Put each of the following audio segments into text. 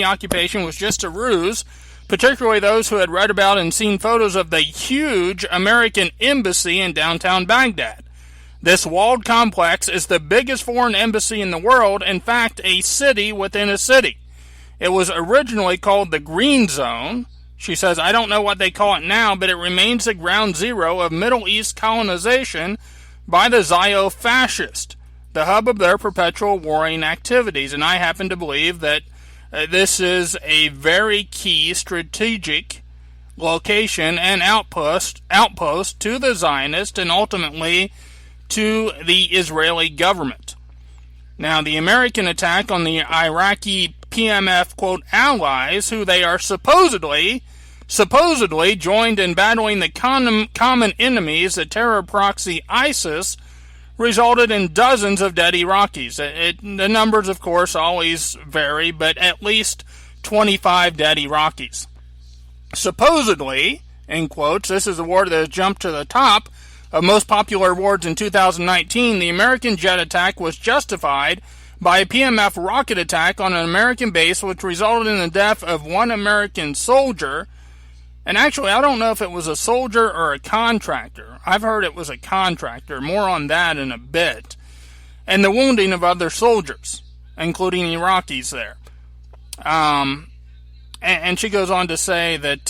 the occupation was just a ruse, particularly those who had read about and seen photos of the huge American embassy in downtown Baghdad. This walled complex is the biggest foreign embassy in the world, in fact, a city within a city. It was originally called the Green Zone. She says, I don't know what they call it now, but it remains the ground zero of Middle East colonization by the Zio-fascist, the hub of their perpetual warring activities. And I happen to believe that this is a very key strategic location and outpost to the Zionists and ultimately to the Israeli government. Now, the American attack on the Iraqi PMF, quote, allies, who they are supposedly joined in battling the common enemies, the terror proxy ISIS, resulted in dozens of dead Iraqis. The numbers, of course, always vary, but at least 25 dead Iraqis. Supposedly, in quotes, this is a word that has jumped to the top of most popular awards in 2019, the American jet attack was justified by a PMF rocket attack on an American base, which resulted in the death of one American soldier. And actually, I don't know if it was a soldier or a contractor. I've heard it was a contractor. More on that in a bit. And the wounding of other soldiers, including Iraqis there. And she goes on to say that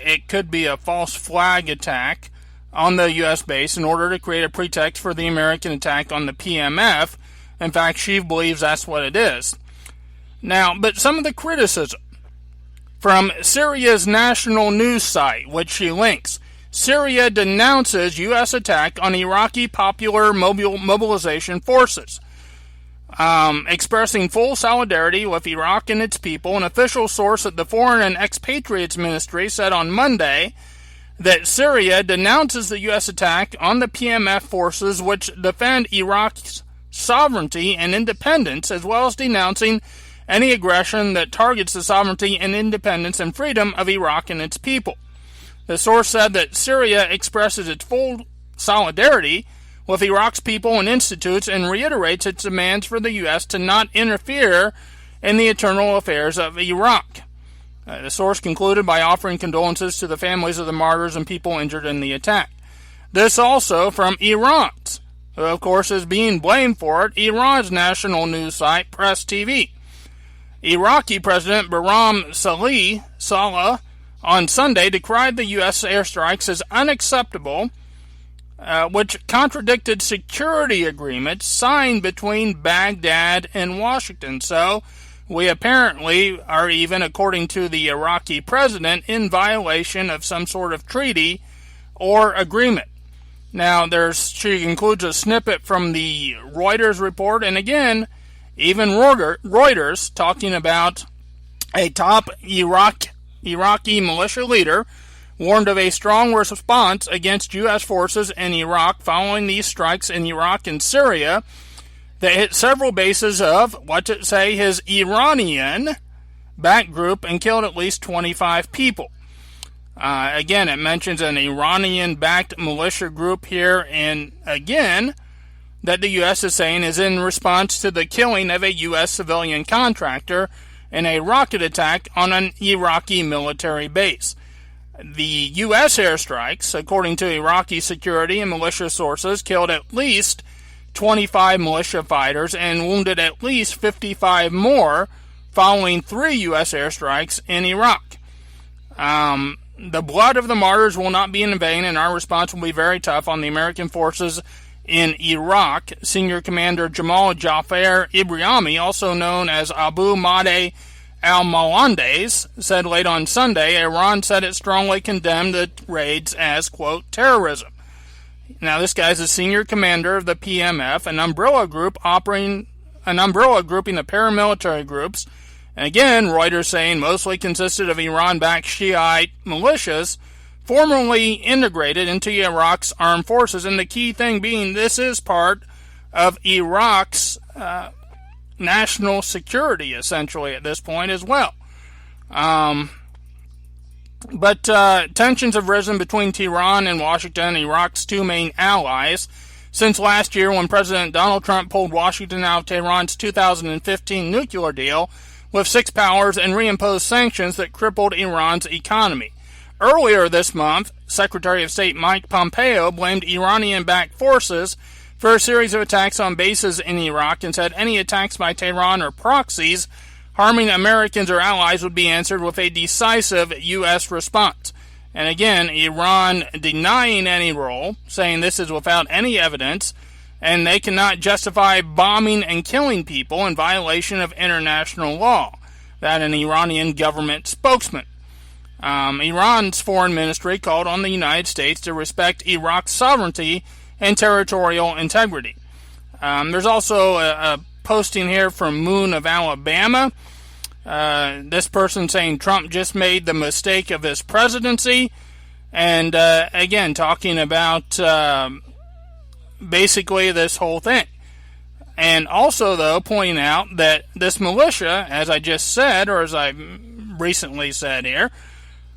it could be a false flag attack on the U.S. base in order to create a pretext for the American attack on the PMF. In fact, she believes that's what it is. Now, but some of the criticism from Syria's national news site, which she links, Syria denounces U.S. attack on Iraqi Popular Mobilization Forces, expressing full solidarity with Iraq and its people. An official source at the Foreign and Expatriates Ministry said on Monday that Syria denounces the U.S. attack on the PMF forces which defend Iraq's sovereignty and independence, as well as denouncing any aggression that targets the sovereignty and independence and freedom of Iraq and its people. The source said that Syria expresses its full solidarity with Iraq's people and institutes and reiterates its demands for the U.S. to not interfere in the internal affairs of Iraq. The source concluded by offering condolences to the families of the martyrs and people injured in the attack. This also from Iran's, who of course is being blamed for it, Iran's national news site, Press TV. Iraqi President Bahram Saleh on Sunday decried the U.S. airstrikes as unacceptable, which contradicted security agreements signed between Baghdad and Washington. So, we apparently are even, according to the Iraqi president, in violation of some sort of treaty or agreement. Now, she includes a snippet from the Reuters report, and again, even Reuters talking about a top Iraqi militia leader warned of a strong response against U.S. forces in Iraq following these strikes in Iraq and Syria that hit several bases of, his Iranian-backed group and killed at least 25 people. Again, it mentions an Iranian-backed militia group here, and again, that the U.S. is saying is in response to the killing of a U.S. civilian contractor in a rocket attack on an Iraqi military base. The U.S. airstrikes, according to Iraqi security and militia sources, killed at least 25 militia fighters and wounded at least 55 more following 3 U.S. airstrikes in Iraq. The blood of the martyrs will not be in vain, and our response will be very tough on the American forces in Iraq. Senior Commander Jamal Jafar Ibrahimi, also known as Abu Mahdi al-Mohandes, said late on Sunday Iran said it strongly condemned the raids as, quote, terrorism. Now, this guy's a senior commander of the PMF, an umbrella grouping of paramilitary groups. And again, Reuters saying mostly consisted of Iran-backed Shiite militias formerly integrated into Iraq's armed forces. And the key thing being this is part of Iraq's national security, essentially, at this point as well. But tensions have risen between Tehran and Washington, Iraq's 2 main allies, since last year when President Donald Trump pulled Washington out of Tehran's 2015 nuclear deal, with six powers and reimposed sanctions that crippled Iran's economy. Earlier this month, Secretary of State Mike Pompeo blamed Iranian-backed forces for a series of attacks on bases in Iraq and said any attacks by Tehran or proxies harming Americans or allies would be answered with a decisive U.S. response. And again, Iran denying any role, saying this is without any evidence, and they cannot justify bombing and killing people in violation of international law. That an Iranian government spokesman. Iran's foreign ministry called on the United States to respect Iraq's sovereignty and territorial integrity. There's also a posting here from Moon of Alabama. This person saying Trump just made the mistake of his presidency. And again, talking about basically this whole thing. And also, though, pointing out that this militia, as I just said, or as I recently said here,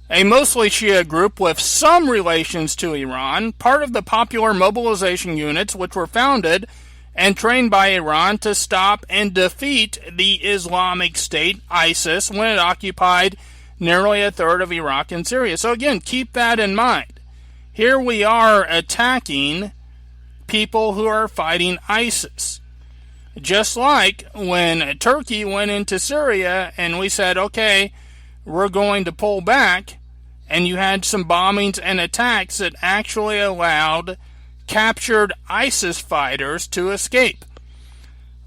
a mostly Shia group with some relations to Iran, part of the popular mobilization units which were founded and trained by Iran to stop and defeat the Islamic State, ISIS, when it occupied nearly a third of Iraq and Syria. So again, keep that in mind. Here we are attacking people who are fighting ISIS. Just like when Turkey went into Syria and we said, okay, we're going to pull back, and you had some bombings and attacks that actually allowed captured ISIS fighters to escape.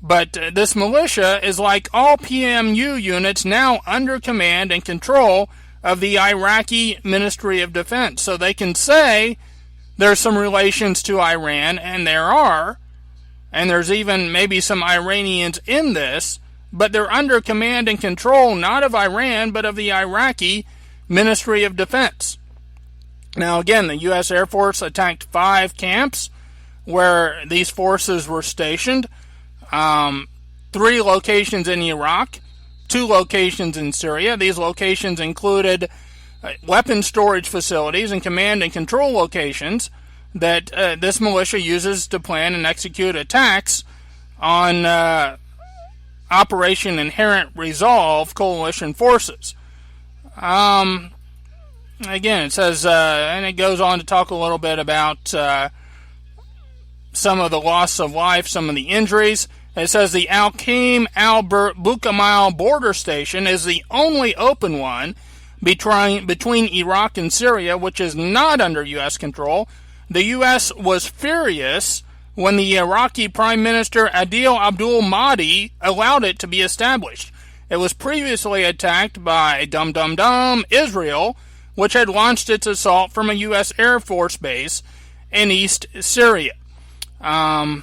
But this militia is like all PMU units now under command and control of the Iraqi Ministry of Defense. So they can say there's some relations to Iran, and there are, and there's even maybe some Iranians in this, but they're under command and control not of Iran, but of the Iraqi Ministry of Defense. Now again, the U.S. Air Force attacked 5 camps where these forces were stationed. 3 locations in Iraq, 2 locations in Syria. These locations included weapon storage facilities and command and control locations that this militia uses to plan and execute attacks on Operation Inherent Resolve coalition forces. Again, it says, and it goes on to talk a little bit about some of the loss of life, some of the injuries. It says the Al-Qaim Al-Bukamal border station is the only open one between Iraq and Syria, which is not under U.S. control. The U.S. was furious when the Iraqi Prime Minister Adil Abdul Mahdi allowed it to be established. It was previously attacked by Israel, which had launched its assault from a U.S. Air Force base in East Syria. And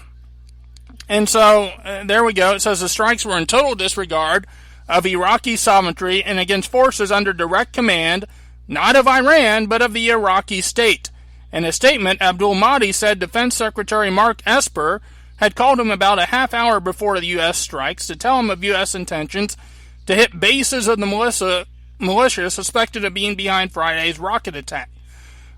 so, there we go. It says the strikes were in total disregard of Iraqi sovereignty and against forces under direct command, not of Iran, but of the Iraqi state. In a statement, Abdul Mahdi said Defense Secretary Mark Esper had called him about a half hour before the U.S. strikes to tell him of U.S. intentions to hit bases of the militia suspected of being behind Friday's rocket attack.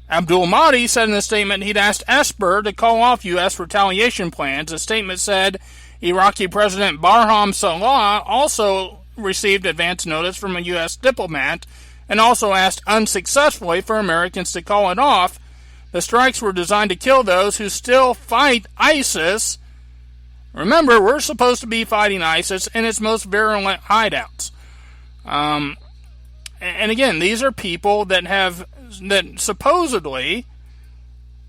Abdul Mahdi said in a statement he'd asked Esper to call off U.S. retaliation plans. The statement said Iraqi President Barham Saleh also received advance notice from a U.S. diplomat and also asked unsuccessfully for Americans to call it off. The strikes were designed to kill those who still fight ISIS. Remember, we're supposed to be fighting ISIS in its most virulent hideouts. And again, these are people that supposedly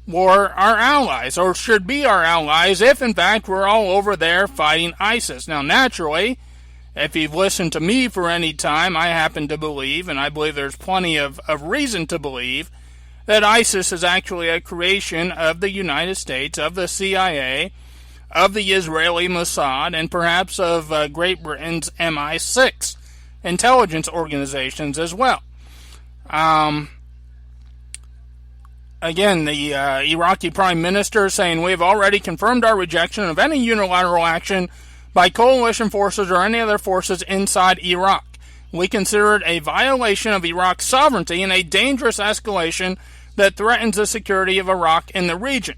were our allies, or should be our allies, if in fact we're all over there fighting ISIS. Now, naturally, if you've listened to me for any time, I happen to believe, and I believe there's plenty of reason to believe, that ISIS is actually a creation of the United States, of the CIA, of the Israeli Mossad, and perhaps of Great Britain's MI6 intelligence organizations as well. Again, the Iraqi Prime Minister saying, "We've already confirmed our rejection of any unilateral action by coalition forces or any other forces inside Iraq. We consider it a violation of Iraq's sovereignty and a dangerous escalation that threatens the security of Iraq in the region."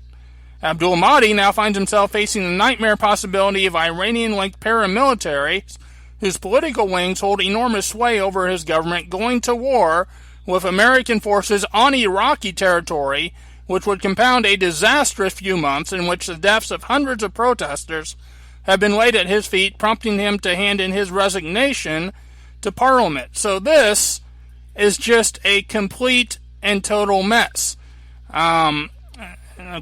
Abdul Mahdi now finds himself facing the nightmare possibility of Iranian-linked paramilitaries whose political wings hold enormous sway over his government, going to war with American forces on Iraqi territory, which would compound a disastrous few months in which the deaths of hundreds of protesters have been laid at his feet, prompting him to hand in his resignation to Parliament. So this is just a complete and total mess.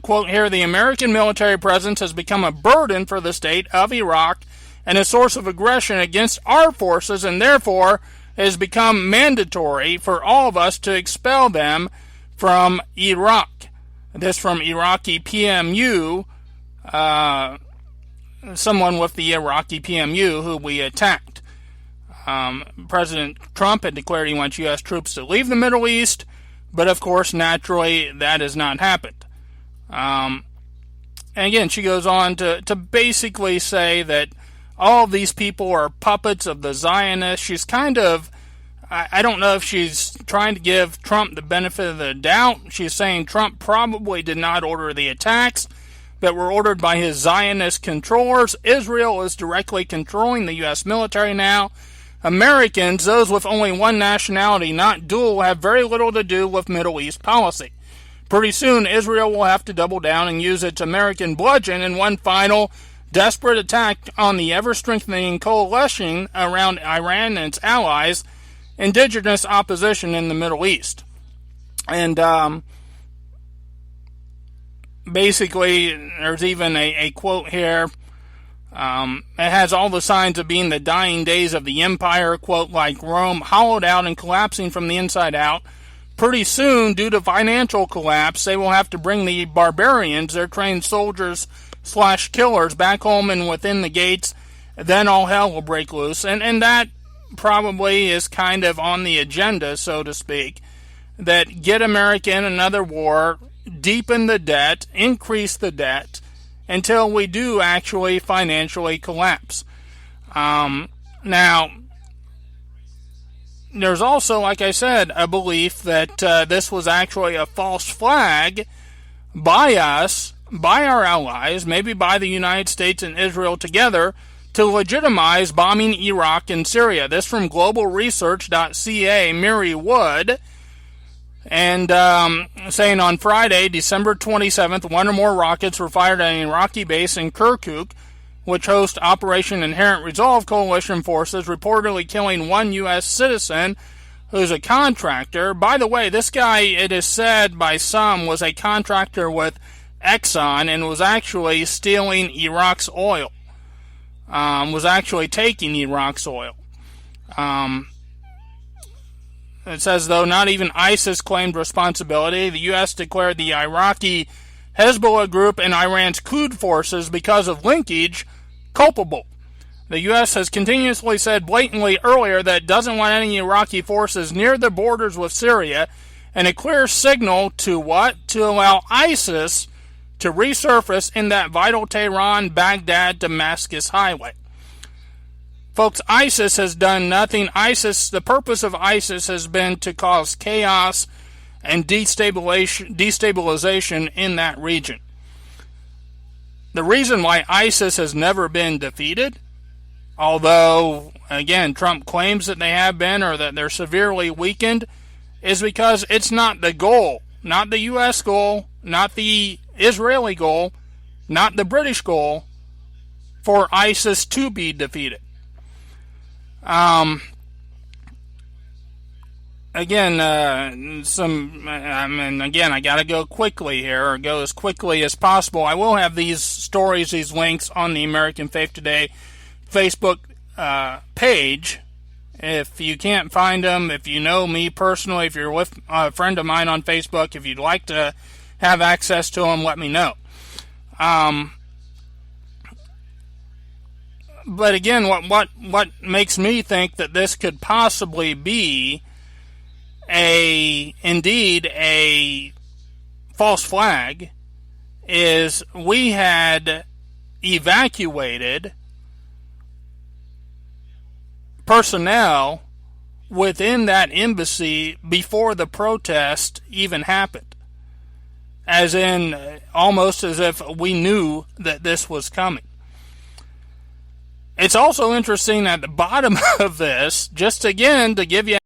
Quote here, the American military presence has become a burden for the state of Iraq and a source of aggression against our forces, and therefore it has become mandatory for all of us to expel them from Iraq. This from Iraqi PMU, someone with the Iraqi PMU who we attacked. President Trump had declared he wants U.S. troops to leave the Middle East, but of course, naturally, that has not happened. And again, she goes on to basically say that all of these people are puppets of the Zionists. She's kind of, I don't know if she's trying to give Trump the benefit of the doubt. She's saying Trump probably did not order the attacks, but were ordered by his Zionist controllers. Israel is directly controlling the U.S. military now. Americans, those with only one nationality, not dual, have very little to do with Middle East policy. Pretty soon, Israel will have to double down and use its American bludgeon in one final desperate attack on the ever-strengthening coalition around Iran and its allies, indigenous opposition in the Middle East. And basically, there's even a quote here. It has all the signs of being the dying days of the empire, quote, like Rome, hollowed out and collapsing from the inside out. Pretty soon, due to financial collapse, they will have to bring the barbarians, their trained soldiers/killers, back home and within the gates. Then all hell will break loose. And that probably is kind of on the agenda, so to speak, that get America in another war, deepen the debt, increase the debt, until we do actually financially collapse. Now, there's also, like I said, a belief that this was actually a false flag by us, by our allies, maybe by the United States and Israel together, to legitimize bombing Iraq and Syria. This from globalresearch.ca, Mary Wood, and saying on Friday, December 27th, one or more rockets were fired at an Iraqi base in Kirkuk, which hosts Operation Inherent Resolve coalition forces, reportedly killing one U.S. citizen who's a contractor. By the way, this guy, it is said by some, was a contractor with Exxon and was actually stealing Iraq's oil. Was actually taking Iraq's oil. It says, though, not even ISIS claimed responsibility. The U.S. declared the Iraqi Hezbollah group and Iran's Quds forces, because of linkage, culpable. The U.S. has continuously said blatantly earlier that it doesn't want any Iraqi forces near the borders with Syria, and a clear signal to what? To allow ISIS to resurface in that vital Tehran, Baghdad, Damascus highway. Folks, ISIS has done nothing. The purpose of ISIS has been to cause chaos and destabilization in that region. The reason why ISIS has never been defeated, although, again, Trump claims that they have been or that they're severely weakened, is because it's not the goal, not the U.S. goal, not the Israeli goal, not the British goal for ISIS to be defeated. Again, I gotta go quickly here, or go as quickly as possible. I will have these stories, these links on the American Faith Today Facebook page. If you can't find them, if you know me personally, if you're with a friend of mine on Facebook, if you'd like to have access to them, let me know. But again, what makes me think that this could possibly be indeed a false flag is we had evacuated personnel within that embassy before the protest even happened. As in, almost as if we knew that this was coming. It's also interesting at the bottom of this, just again to give you